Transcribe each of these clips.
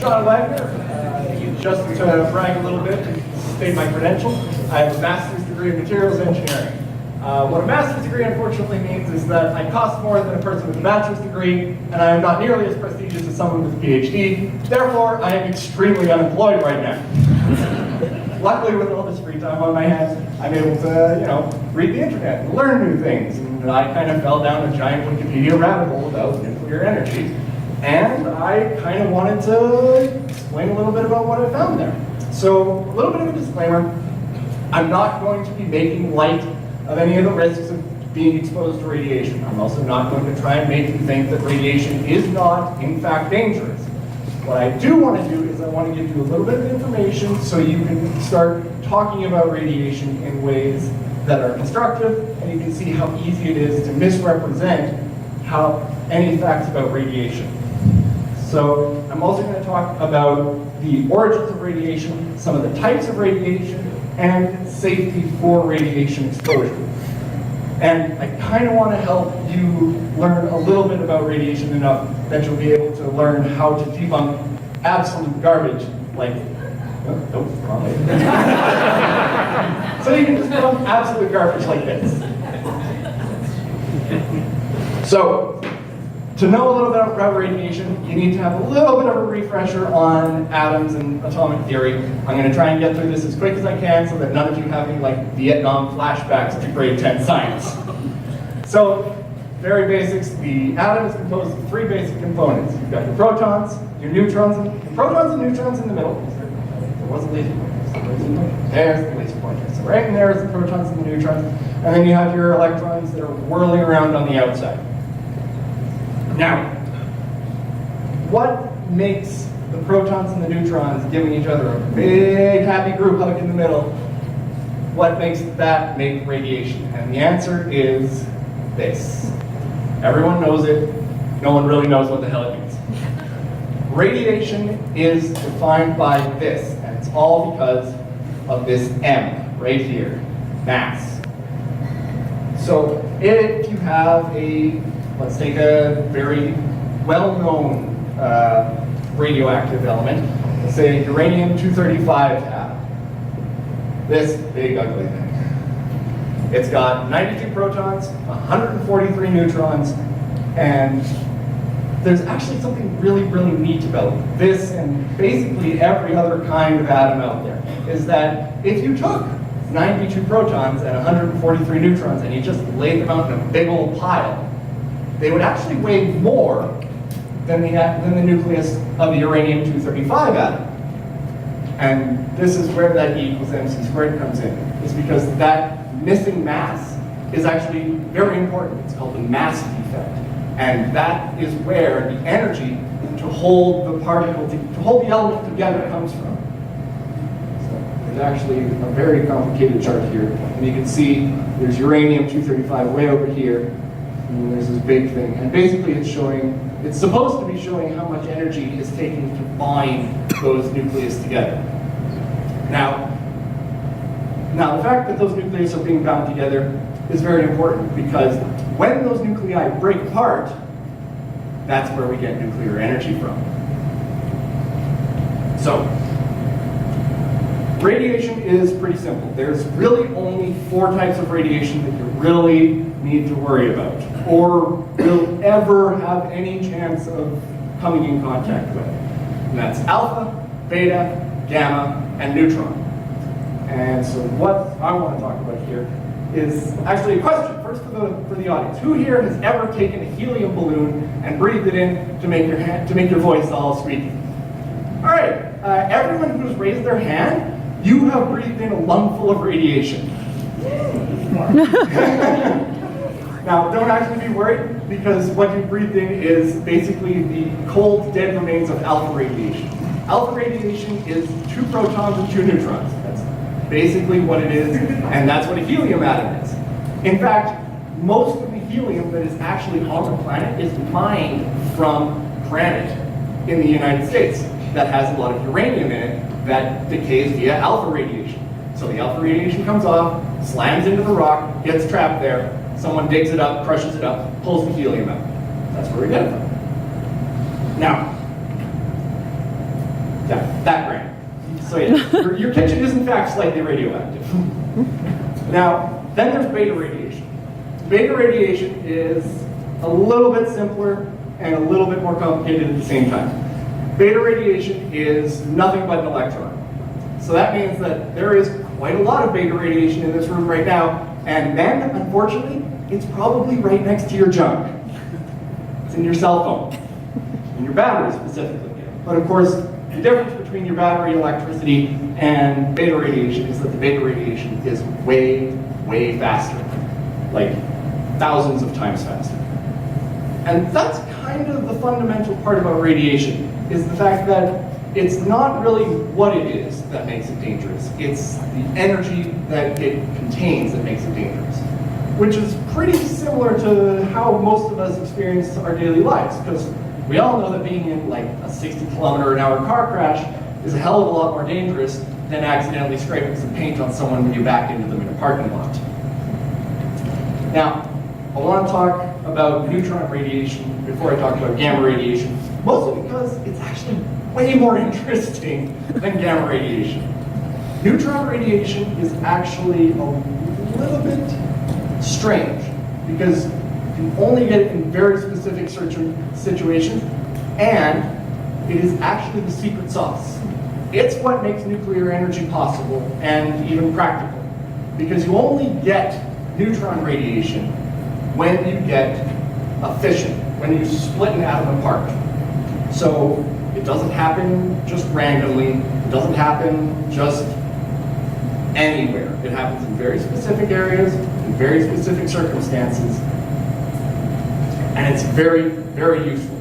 Sean Wagner. Just to brag a little bit and state my credentials, I have a master's degree in materials engineering. What a master's degree unfortunately means is that I cost more than a person with a bachelor's degree, and I am not nearly as prestigious as someone with a PhD. Therefore, I am extremely unemployed right now. Luckily, with all this free time on my hands, I'm able to, read the internet and learn new things. And I kind of fell down a giant Wikipedia rabbit hole about nuclear energy. And I kind of wanted to explain a little bit about what I found there. So, a little bit of a disclaimer. I'm not going to be making light of any of the risks of being exposed to radiation. I'm also not going to try and make you think that radiation is not, in fact, dangerous. What I do want to do is I want to give you a little bit of information so you can start talking about radiation in ways that are constructive, and you can see how easy it is to misrepresent any facts about radiation. So I'm also going to talk about the origins of radiation, some of the types of radiation, and safety for radiation exposure. And I kind of want to help you learn a little bit about radiation enough that you'll be able to learn how to debunk absolute garbage like, wrong way. So you can just debunk absolute garbage like this. So, to know a little bit about radiation, you need to have a little bit of a refresher on atoms and atomic theory. I'm going to try and get through this as quick as I can so that none of you have any Vietnam flashbacks to grade 10 science. So, very basics, the atom is composed of three basic components. You've got your protons, your neutrons, and neutrons in the middle. There was a laser pointer. There's the laser pointer. So right in there is the protons and the neutrons. And then you have your electrons that are whirling around on the outside. Now, what makes the protons and the neutrons giving each other a big happy group hug in the middle? What makes that make radiation? And the answer is this. Everyone knows it. No one really knows what the hell it means. Radiation is defined by this, and it's all because of this M right here, mass. So if you have let's take a very well-known radioactive element, let's say uranium-235 atom. This big ugly thing. It's got 92 protons, 143 neutrons, and there's actually something really, really neat about this and basically every other kind of atom out there, is that if you took 92 protons and 143 neutrons and you just laid them out in a big old pile, they would actually weigh more than the nucleus of the uranium-235 atom. And this is where that E equals mc squared comes in. It's because that missing mass is actually very important. It's called the mass defect. And that is where the energy to hold the particle, to hold the element together comes from. So there's actually a very complicated chart here. And you can see there's uranium-235 way over here. And there's this big thing. And basically it's supposed to be showing how much energy is taken to bind those nucleus together. Now the fact that those nucleus are being bound together is very important because when those nuclei break apart, that's where we get nuclear energy from. So, radiation is pretty simple. There's really only 4 types of radiation that you really need to worry about, or will ever have any chance of coming in contact with. And that's alpha, beta, gamma, and neutron. And so what I want to talk about here is actually a question, first for the audience. Who here has ever taken a helium balloon and breathed it in to make your voice all squeaky? All right, everyone who's raised their hand, you have breathed in a lungful of radiation. Now, don't actually be worried, because what you breathed in is basically the cold, dead remains of alpha radiation. Alpha radiation is 2 protons and 2 neutrons. That's basically what it is, and that's what a helium atom is. In fact, most of the helium that is actually on the planet is mined from granite in the United States that has a lot of uranium in it that decays via alpha radiation. So the alpha radiation comes off, slams into the rock, gets trapped there, someone digs it up, crushes it up, pulls the helium out. That's where we get it from. Now, Yeah, that grand. So yeah, your kitchen is in fact slightly radioactive. Now, then there's beta radiation. Beta radiation is a little bit simpler and a little bit more complicated at the same time. Beta radiation is nothing but an electron. So that means that there is quite a lot of beta radiation in this room right now, and then, unfortunately, it's probably right next to your junk. It's in your cell phone, in your battery specifically. But of course, the difference between your battery electricity and beta radiation is that the beta radiation is way, way faster, like thousands of times faster. And that's kind of the fundamental part about radiation, is the fact that it's not really what it is that makes it dangerous. It's the energy that it contains that makes it dangerous, which is pretty similar to how most of us experience our daily lives, because we all know that being in like a 60-kilometer-an-hour car crash is a hell of a lot more dangerous than accidentally scraping some paint on someone when you back into them in a parking lot. Now, I want to talk about neutron radiation before I talk about gamma radiation, mostly because it's actually way more interesting than gamma radiation. Neutron radiation is actually a little bit strange because you can only get it in very specific situations, and it is actually the secret sauce. It's what makes nuclear energy possible and even practical, because you only get neutron radiation when you get a fission, when you split an atom apart. So it doesn't happen just randomly, it doesn't happen just anywhere. It happens in very specific areas, in very specific circumstances, and it's very, very useful.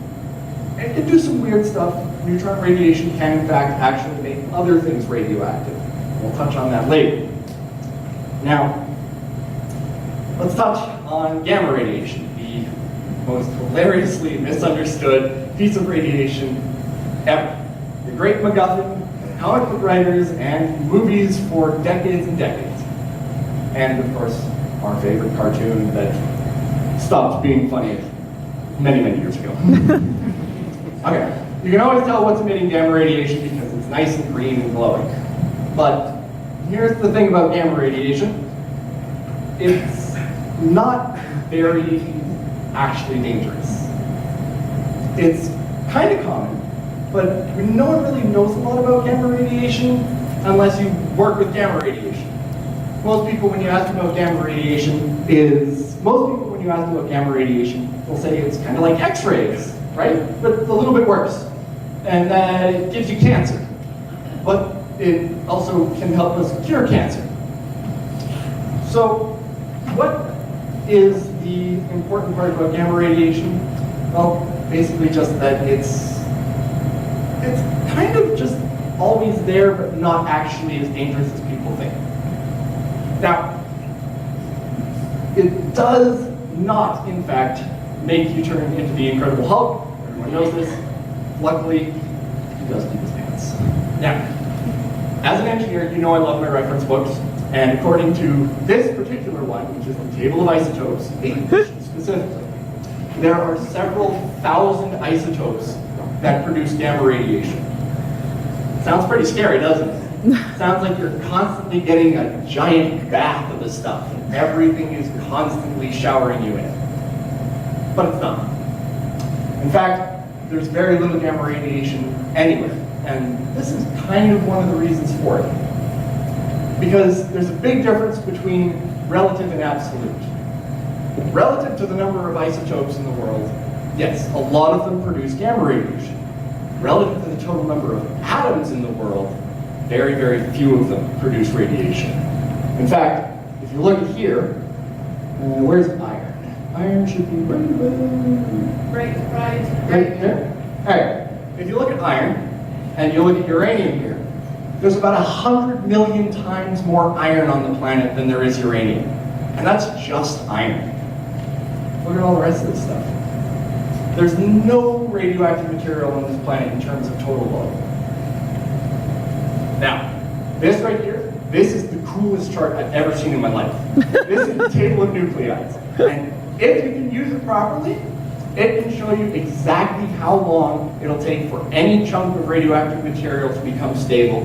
And it can do some weird stuff. Neutron radiation can, in fact, actually make other things radioactive. We'll touch on that later. Now, let's touch on gamma radiation, the most hilariously misunderstood piece of radiation ever. The great MacGuffin, comic book writers, and movies for decades and decades. And, of course, our favorite cartoon that stopped being funny many, many years ago. Okay, you can always tell what's emitting gamma radiation because it's nice and green and glowing. But here's the thing about gamma radiation. It's not very actually dangerous. It's kind of common, but no one really knows a lot about gamma radiation unless you work with gamma radiation. Most people, when you ask about gamma radiation, will say it's kind of like X-rays, right? But a little bit worse. And that it gives you cancer. But it also can help us cure cancer. So, what is the important part about gamma radiation? Well, basically just that it's kind of just always there, but not actually as dangerous as people think. Now, it does not, in fact, make you turn into the Incredible Hulk. Everyone knows this. Luckily, he does keep his pants. Now, as an engineer, you know I love my reference books, and according to this particular one, which is the table of isotopes, 8th edition specifically, there are several thousand isotopes that produce gamma radiation. Sounds pretty scary, doesn't it? Sounds like you're constantly getting a giant bath of this stuff, and everything is constantly showering you in it. But it's not. In fact, there's very little gamma radiation anywhere, and this is kind of one of the reasons for it. Because there's a big difference between relative and absolute. Relative to the number of isotopes in the world, yes, a lot of them produce gamma radiation. Relative to the total number of atoms in the world, very, very few of them produce radiation. In fact, if you look at here, where's iron? Iron should be right there. All right, if you look at iron, and you look at uranium here, there's about 100 million times more iron on the planet than there is uranium. And that's just iron. Look at all the rest of this stuff. There's no radioactive material on this planet in terms of total load. Now, this right here, this is the coolest chart I've ever seen in my life. This is the table of nuclides. And if you can use it properly, It can show you exactly how long it'll take for any chunk of radioactive material to become stable,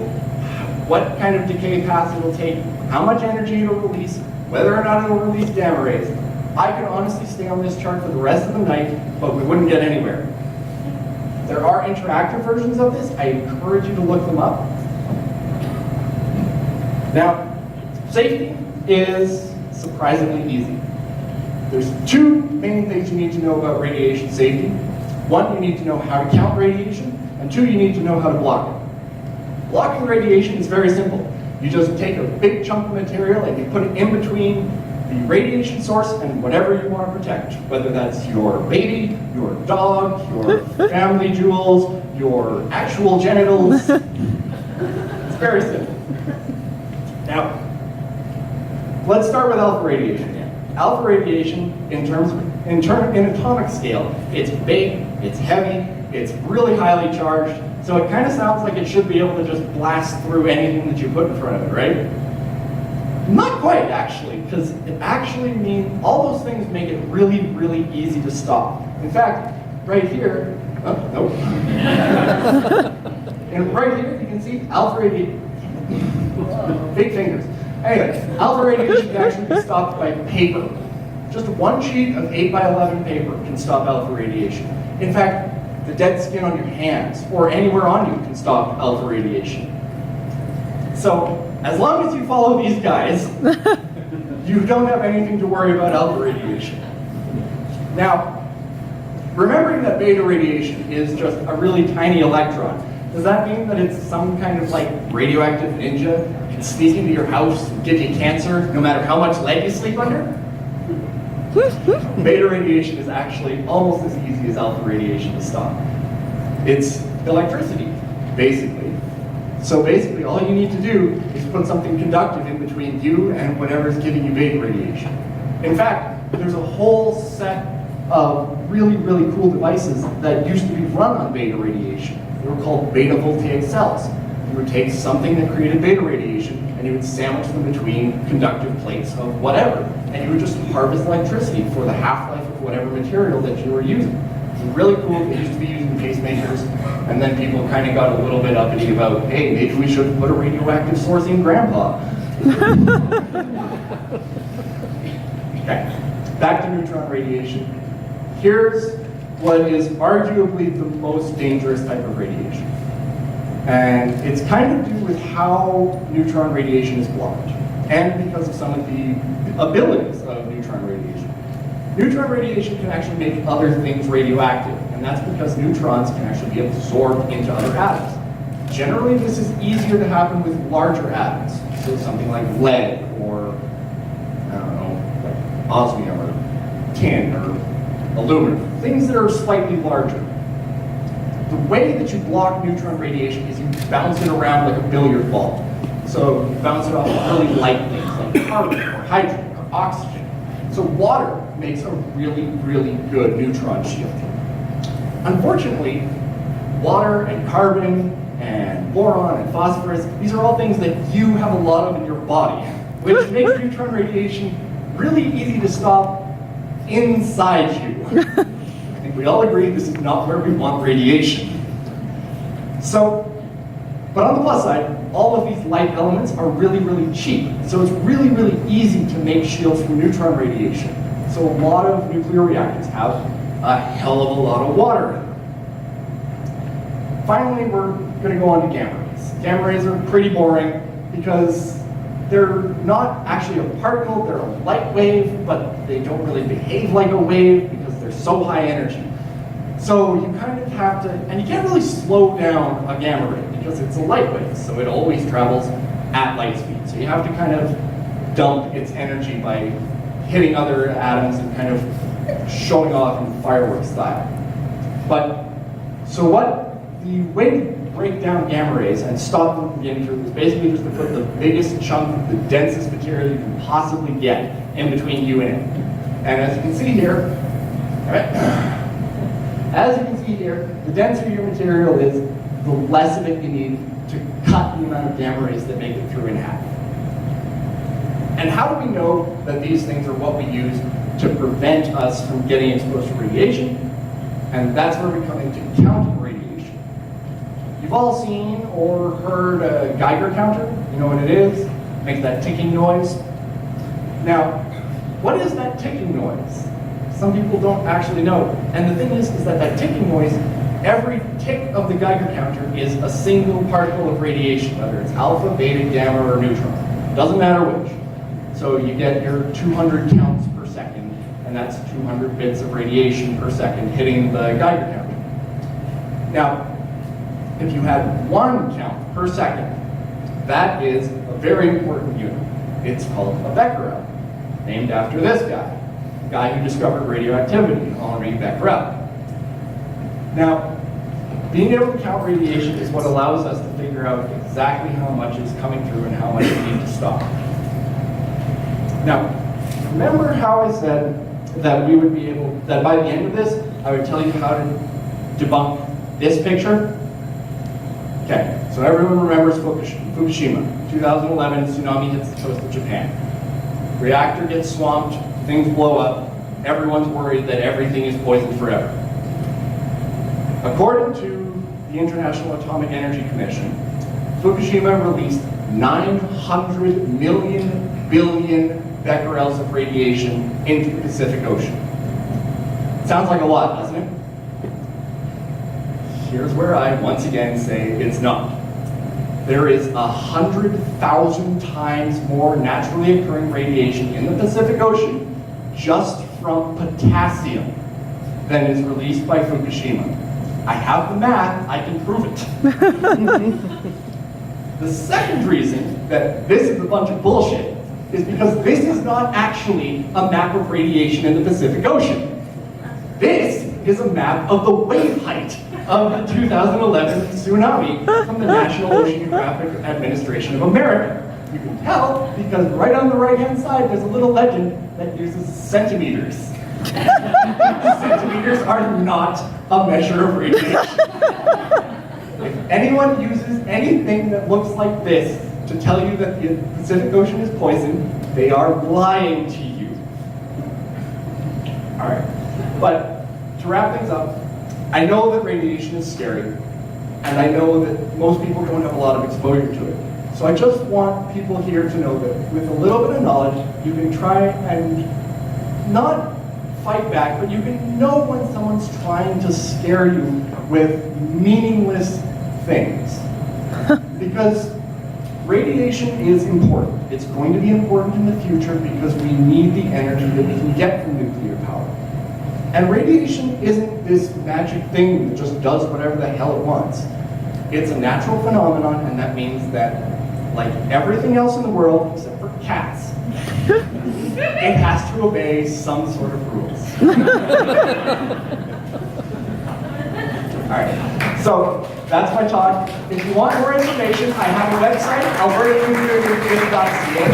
what kind of decay path it'll take, how much energy it'll release, whether or not it'll release gamma rays. I could honestly stay on this chart for the rest of the night, but we wouldn't get anywhere. There are interactive versions of this. I encourage you to look them up. Now, safety is surprisingly easy. There's two main things you need to know about radiation safety. One, you need to know how to count radiation, and two, you need to know how to block it. Blocking radiation is very simple. You just take a big chunk of material and you put it in between the radiation source and whatever you want to protect, whether that's your baby, your dog, your family jewels, your actual genitals. It's very simple. Now, let's start with alpha radiation. Alpha radiation, in atomic scale, it's big, it's heavy, it's really highly charged, so it kind of sounds like it should be able to just blast through anything that you put in front of it, right? Not quite, actually, because it actually means all those things make it really, really easy to stop. In fact, right here, oh, nope. And right here, you can see alpha radiation. Big fingers. Anyway, alpha radiation can actually be stopped by paper. Just one sheet of 8 by 11 paper can stop alpha radiation. In fact, the dead skin on your hands or anywhere on you can stop alpha radiation. So, as long as you follow these guys, you don't have anything to worry about alpha radiation. Now, remembering that beta radiation is just a really tiny electron, does that mean that it's some kind of like radioactive ninja? It can sneak into your house and give you cancer no matter how much lead you sleep under? Beta radiation is actually almost as easy as alpha radiation to stop. It's electricity, basically. So basically all you need to do is put something conductive in between you and whatever's giving you beta radiation. In fact, there's a whole set of really, really cool devices that used to be run on beta radiation. They were called beta voltaic cells. You would take something that created beta radiation and you would sandwich them between conductive plates of whatever. And you would just harvest electricity for the half-life of whatever material that you were using. It was really cool. It used to be used in pacemakers. And then people kind of got a little bit uppity about, hey, maybe we should put a radioactive source in Grandpa. Okay, back to neutron radiation. Here's what is arguably the most dangerous type of radiation. And it's kind of due with how neutron radiation is blocked, and because of some of the abilities of neutron radiation. Neutron radiation can actually make other things radioactive, and that's because neutrons can actually be absorbed into other atoms. Generally, this is easier to happen with larger atoms, so something like lead or, I don't know, like osmium or tin or aluminum, things that are slightly larger. The way that you block neutron radiation is you bounce it around like a billiard ball. So you bounce it off of really light things like carbon or hydrogen or oxygen. So water makes a really, really good neutron shield. Unfortunately, water and carbon and boron and phosphorus, these are all things that you have a lot of in your body, which makes neutron radiation really easy to stop inside you. I think we all agree this is not where we want radiation. So, but on the plus side, all of these light elements are really, really cheap. So it's really, really easy to make shields from neutron radiation. So a lot of nuclear reactors have a hell of a lot of water in them. Finally, we're going to go on to gamma rays. Gamma rays are pretty boring because they're not actually a particle, they're a light wave, but they don't really behave like a wave because they're so high energy. So you kind of have to, and you can't really slow down a gamma ray because it's a light wave, so it always travels at light speed. So you have to kind of dump its energy by hitting other atoms and kind of showing off in fireworks style. But, so the way to break down gamma rays and stop them from getting through is basically just to put the biggest chunk, the densest material you can possibly get in between you and it. And as you can see here, the denser your material is, the less of it you need to cut the amount of gamma rays that make it through in half. And how do we know that these things are what we use to prevent us from getting exposed to radiation? And that's where we come into counting radiation. You've all seen or heard a Geiger counter. You know what it is? Makes that ticking noise. Now, what is that ticking noise? Some people don't actually know. And the thing is that ticking noise, every tick of the Geiger counter is a single particle of radiation, whether it's alpha, beta, gamma, or neutron. Doesn't matter which. So you get your 200 counts per second, and that's 200 bits of radiation per second hitting the Geiger counter. Now, if you had 1 count per second, that is a very important unit. It's called a becquerel, named after this guy, the guy who discovered radioactivity, Henri Becquerel. Now, being able to count radiation is what allows us to figure out exactly how much is coming through and how much we need to stop. Now, remember how I said that we would be able, that by the end of this, I would tell you how to debunk this picture? Okay, so everyone remembers Fukushima. 2011, tsunami hits the coast of Japan. Reactor gets swamped, things blow up, everyone's worried that everything is poisoned forever. According to the International Atomic Energy Commission, Fukushima released 900 million billion becquerels of radiation into the Pacific Ocean. Sounds like a lot, doesn't it? Here's where I once again say it's not. There is 100,000 times more naturally occurring radiation in the Pacific Ocean just from potassium than is released by Fukushima. I have the math, I can prove it. The second reason that this is a bunch of bullshit is because this is not actually a map of radiation in the Pacific Ocean. This is a map of the wave height of the 2011 tsunami from the National Oceanographic Administration of America. You can tell because right on the right-hand side there's a little legend that uses centimeters. Centimeters are not a measure of radiation. If anyone uses anything that looks like this to tell you that the Pacific Ocean is poisoned, they are lying to you. All right, but to wrap things up, I know that radiation is scary, and I know that most people don't have a lot of exposure to it. So I just want people here to know that with a little bit of knowledge, you can try and not fight back, but you can know when someone's trying to scare you with meaningless things. Because radiation is important. It's going to be important in the future because we need the energy that we can get from nuclear power. And radiation isn't this magic thing that just does whatever the hell it wants. It's a natural phenomenon, and that means that, like everything else in the world, except for cats, it has to obey some sort of rules. All right, so that's my talk. If you want more information, I have a website, albertanuclearnuclear.ca,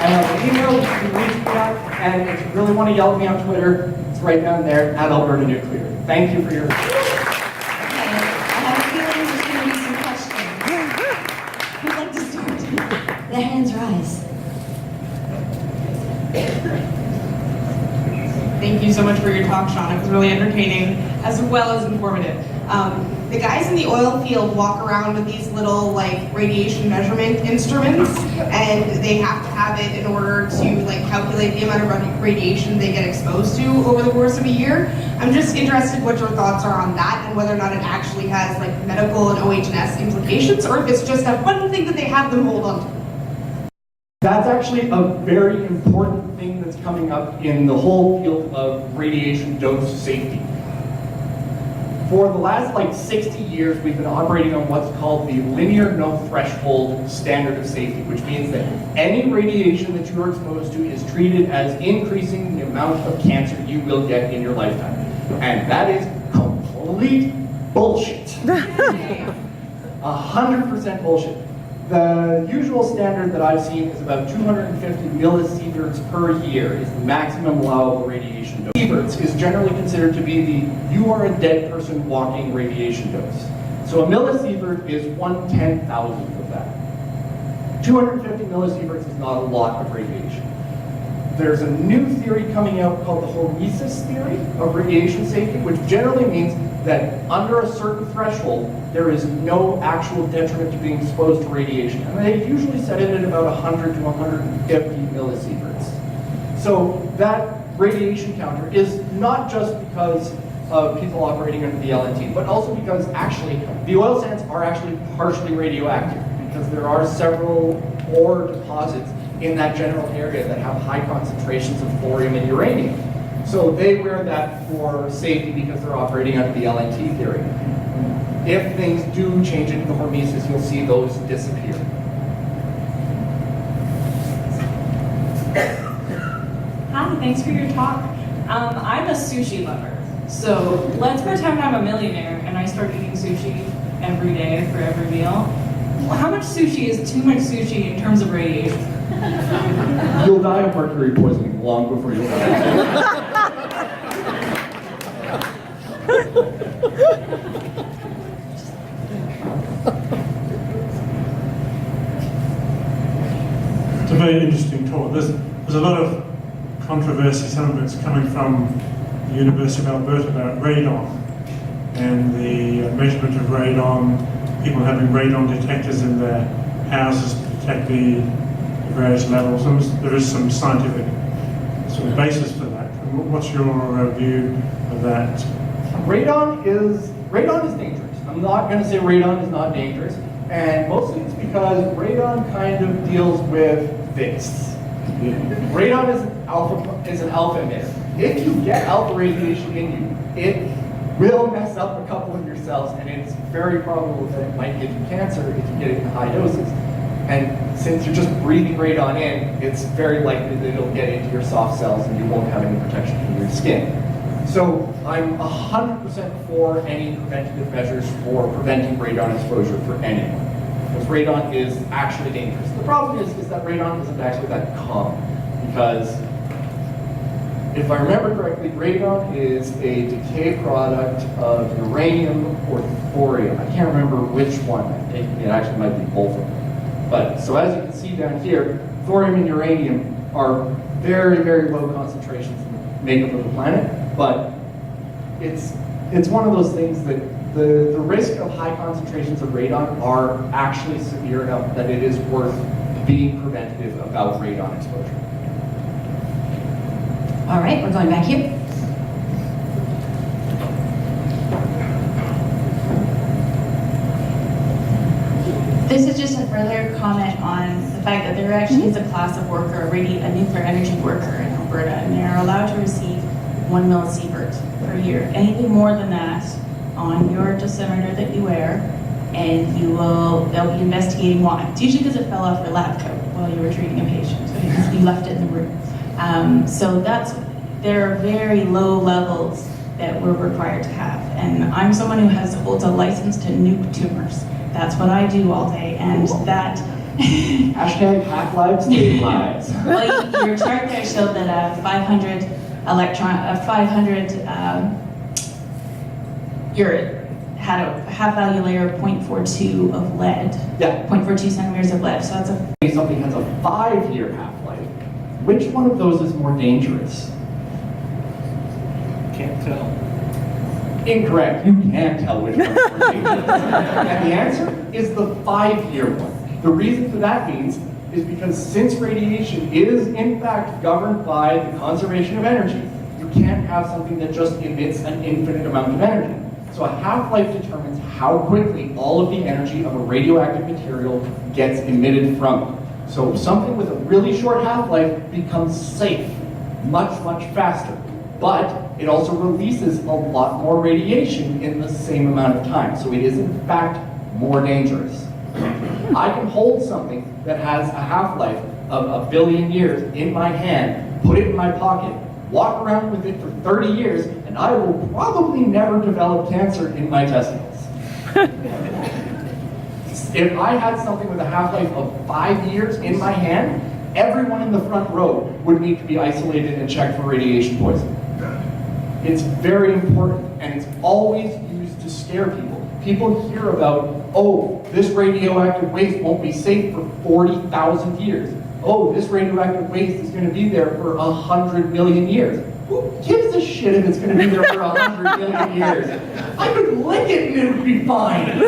and I have an email you can reach me at, and if you really want to yell at me on Twitter, it's right down there at Alberta Nuclear. Thank you for your attention. Okay, I have a feeling there's going to be some questions. Who'd like to start? The hands rise. Thank you so much for your talk, Sean. It was really entertaining as well as informative. The guys in the oil field walk around with these little radiation measurement instruments, and they have to have it in order to calculate the amount of radiation they get exposed to over the course of a year. I'm just interested what your thoughts are on that and whether or not it actually has medical and OH&S implications, or if it's just a fun thing that they have them hold on to. That's actually a very important thing that's coming up in the whole field of radiation dose safety. For the last 60 years, we've been operating on what's called the linear no threshold standard of safety, which means that any radiation that you are exposed to is treated as increasing the amount of cancer you will get in your lifetime. And that is complete bullshit. 100% bullshit. The usual standard that I've seen is about 250 millisieverts per year is the maximum allowable radiation dose. Sieverts is generally considered to be the you are a dead person walking radiation dose. So a millisievert is 1/10,000th of that. 250 millisieverts is not a lot of radiation. there's a new theory coming out called the hormesis theory of radiation safety, which generally means that under a certain threshold, there is no actual detriment to being exposed to radiation. And they usually set it at about 100 to 150 millisieverts. So that radiation counter is not just because of people operating under the LNT, but also because actually the oil sands are actually partially radioactive, because there are several ore deposits in that general area that have high concentrations of thorium and uranium. So they wear that for safety because they're operating under the LNT theory. If things do change into the hormesis, you'll see those disappear. Hi, thanks for your talk. I'm a sushi lover. So let's pretend I'm a millionaire and I start eating sushi every day for every meal. Well, how much sushi is too much sushi in terms of radiation? You'll die of mercury poisoning long before you die. It's a very interesting talk. There's a lot of controversy, some of it's coming from the University of Alberta about radon and the measurement of radon, people having radon detectors in their houses to detect the various levels. And there is some scientific sort of basis for that. And what's your view of that? Radon is dangerous. I'm not going to say radon is not dangerous, and mostly it's because radon kind of deals with this. Radon is an alpha emitter. If you get alpha radiation in you, it will mess up a couple of your cells, and it's very probable that it might give you cancer if you get it in high doses. And since you're just breathing radon in, it's very likely that it'll get into your soft cells and you won't have any protection from your skin. So I'm 100% for any preventative measures for preventing radon exposure for anyone, because radon is actually dangerous. The problem is that radon isn't actually that common, because if I remember correctly, radon is a decay product of uranium or thorium. I can't remember which one. I think it actually might be both of them. But so as you can see down here, thorium and uranium are very, very low concentrations in the makeup of the planet. But it's one of those things that the risk of high concentrations of radon are actually severe enough that it is worth being preventative about radon exposure. All right, we're going back here. This is just a further comment on the fact that there actually is a class of worker, a nuclear energy worker in Alberta, and they are allowed to receive 1 millisievert per year. Anything more than that on your dosimeter that you wear, and they'll be investigating why. It's usually because it fell off your lab coat while you were treating a patient, so because you left it in the room. So there are very low levels that we're required to have. And I'm someone who holds a license to nuke tumors. That's what I do all day, and that... Hashtag half-lives, save lives. Well, your chart there showed that 500 had a half-value layer of 0.42 of lead. Yeah. 0.42 centimeters of lead, so that's a... Something has a 5-year half-life. Which one of those is more dangerous? Can't tell. Incorrect. You can't tell which one is more dangerous. And the answer is the 5-year one. The reason for that means is because since radiation is in fact governed by the conservation of energy, you can't have something that just emits an infinite amount of energy. So a half-life determines how quickly all of the energy of a radioactive material gets emitted from it. So something with a really short half-life becomes safe much, much faster. But it also releases a lot more radiation in the same amount of time. So it is in fact more dangerous. I can hold something that has a half-life of 1 billion years in my hand, put it in my pocket, walk around with it for 30 years, and I will probably never develop cancer in my testicles. If I had something with a half-life of 5 years in my hand, everyone in the front row would need to be isolated and checked for radiation poisoning. It's very important, and it's always used to scare people. People hear about, oh, this radioactive waste won't be safe for 40,000 years. oh, this radioactive waste is going to be there for 100 million years. Who gives a shit if it's going to be there for 100 million years? I could lick it and it would be fine.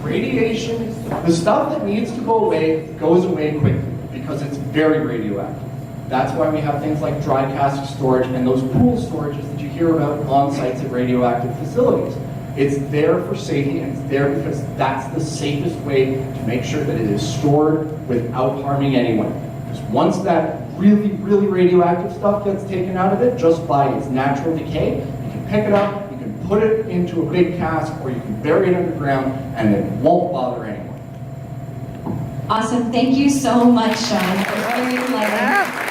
Radiation, the stuff that needs to go away, goes away quickly because it's very radioactive. That's why we have things like dry cask storage and those pool storages that you hear about on sites at radioactive facilities. It's there for safety, and it's there because that's the safest way to make sure that it is stored without harming anyone. Because once that really, really radioactive stuff gets taken out of it, just by its natural decay, you can pick it up, you can put it into a big cask, or you can bury it underground, and it won't bother anyone. Awesome. Thank you so much, Sean. It was very enlightening.